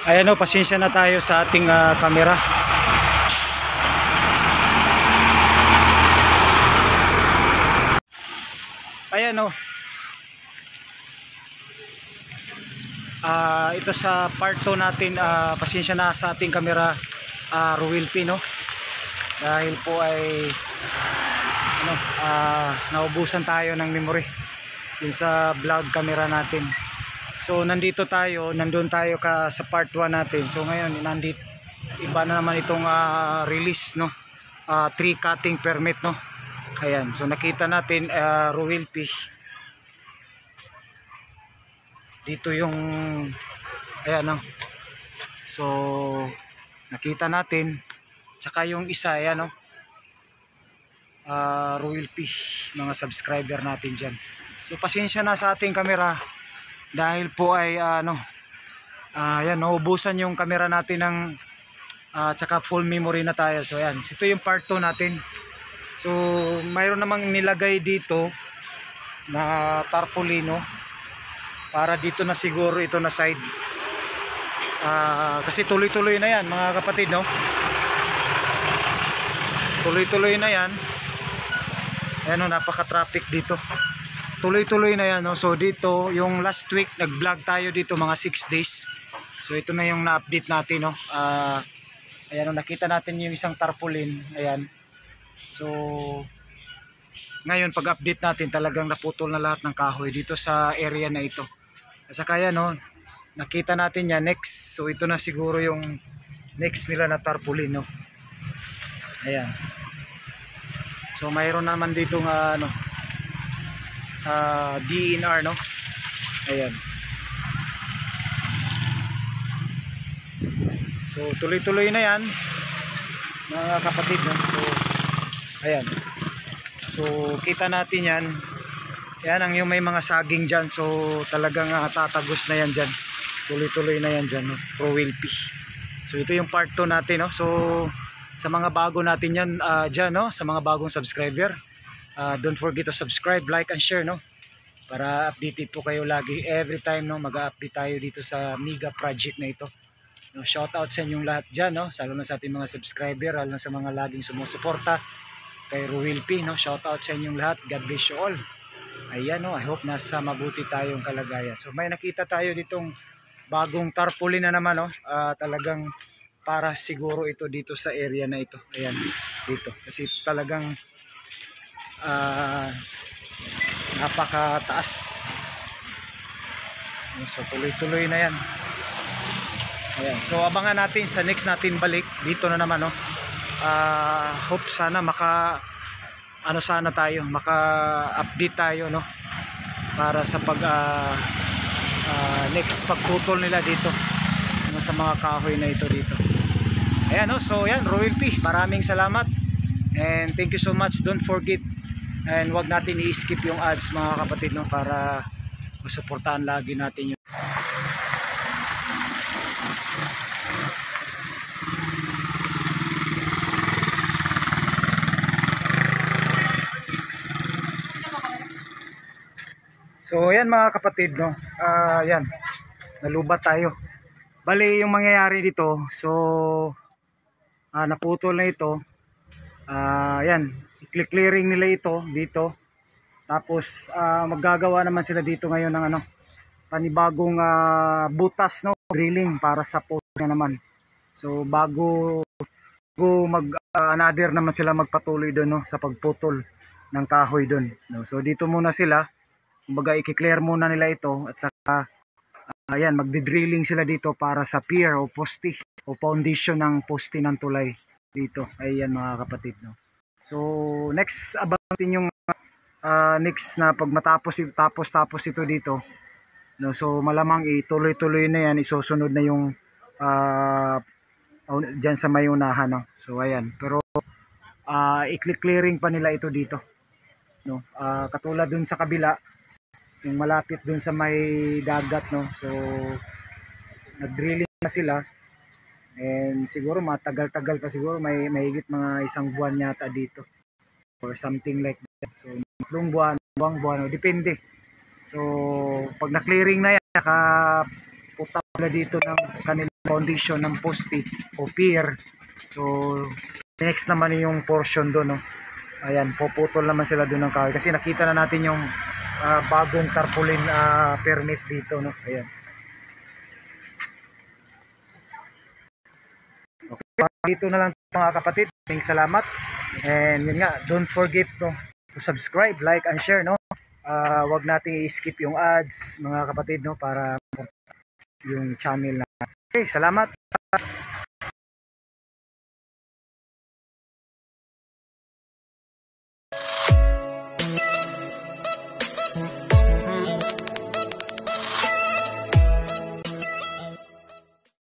Ayan o, pasensya na tayo sa ating camera. Ayan o. Ito sa part 2 natin, pasensya na sa ating camera, Ruwilpi, no? Dahil po ay naubusan tayo ng memory yung sa vlog camera natin. So nandun tayo sa part 1 natin. So ngayon nandito, iba na naman itong release, no? Tree cutting permit, no? Ayan, so nakita natin Ruwilpi. Dito yung ayan, no? So nakita natin, tsaka yung isa, ayan, no? Ruwilpi, mga subscriber natin dyan. So pasensya na sa ating camera dahil po ay ayan, naubusan yung camera natin ng tsaka full memory na tayo. So ayan, ito yung part 2 natin. So mayroon namang nilagay dito na tarpaulin, para dito na siguro ito na side, kasi tuloy-tuloy na yan mga kapatid, no? Tuloy-tuloy na yan. Ayan, napaka-traffic dito. Tuloy-tuloy na yan, no? So dito, yung last week nag-vlog tayo dito mga 6 days. So ito na yung na-update natin, no? Ayan, nakita natin yung isang tarpaulin. Ayan. So ngayon pag-update natin, talagang naputol na lahat ng kahoy dito sa area na ito. At saka yan, no, nakita natin yan next. So ito na siguro yung next nila na tarpaulin, no? Ayan. So mayroon naman dito DNR, no? Ayan. So tuloy-tuloy na yan mga kapatid, no? So ayan. So kita natin yan. Yan ang yung may mga saging dyan. So talagang tatagos na yan dyan. Tuloy-tuloy na yan dyan, no? Ruwilpi. So ito yung part 2 natin, no? So sa mga bago natin yan dyan, no? Sa mga bagong subscriber, don't forget to subscribe, like and share, no? Para updated po kayo lagi every time, no? Mag-update tayo dito sa mega project na ito, no? Shout out sa inyong lahat dyan, no? Lalo na sa ating mga subscriber, lalo na sa mga laging sumusuporta kay Ruwilpi, no? Shout out sa inyong lahat. God bless you all. Ayan, no? I hope nasa mabuti tayong kalagayan. So may nakita tayo ditong bagong tarpaulin na naman, no? Talagang para siguro ito dito sa area na ito. Ayan, dito. Kasi talagang napakataas. So tuloy-tuloy na yan. Ayan. So abangan natin sa next natin balik. Dito na naman, no? Hope sana sana tayo, maka-update tayo, no? Para sa next pagputol nila dito, no, sa mga kahoy na ito dito. Ayan, no? So yan, Ruwilpi, maraming salamat and thank you so much. Don't forget, and wag natin i-skip yung ads mga kapatid, no? Para masuportahan lagi natin yung so yan mga kapatid, no? Yan, nalubat tayo. Bali yung mangyayari dito, so naputol na ito. Yan, i-clearing nila ito dito. Tapos maggagawa naman sila dito ngayon ng panibagong butas, no? Drilling para sa post na naman. So bago another naman sila magpatuloy doon, no? Sa pagputol ng kahoy doon, no? So dito muna sila, kumbaga i-clear muna nila ito, at saka ayan, magdi-drilling sila dito para sa pier o poste o foundation ng poste ng tulay dito. Ayan mga kapatid, no? So next, abangan yung next na pag tapos ito dito, no? So malamang ituloy-tuloy na yan, isusunod na yung dyan sa may unahan, no? So ayan, pero i-clearing pa nila ito dito, no? Katulad dun sa kabila, yung malapit dun sa may dagat, no? So nag-drilling na sila, and siguro matagal-tagal pa, siguro may mahigit mga 1 buwan yata dito or something like that. So 3 buwan, depende. So pag na-clearing na yan, nakaputa na dito ng kanila foundation ng poste o pier. So next naman yung portion doon, no. Ayan, puputol naman sila doon ng kahoy kasi nakita na natin yung bagong tarpaulin permit dito, no. Ayan. Okay, dito na lang mga kapatid. Maraming salamat. And yun nga, don't forget to subscribe, like, and share, no. Wag nating i-skip yung ads mga kapatid, no, para yung channel na. Okay, salamat.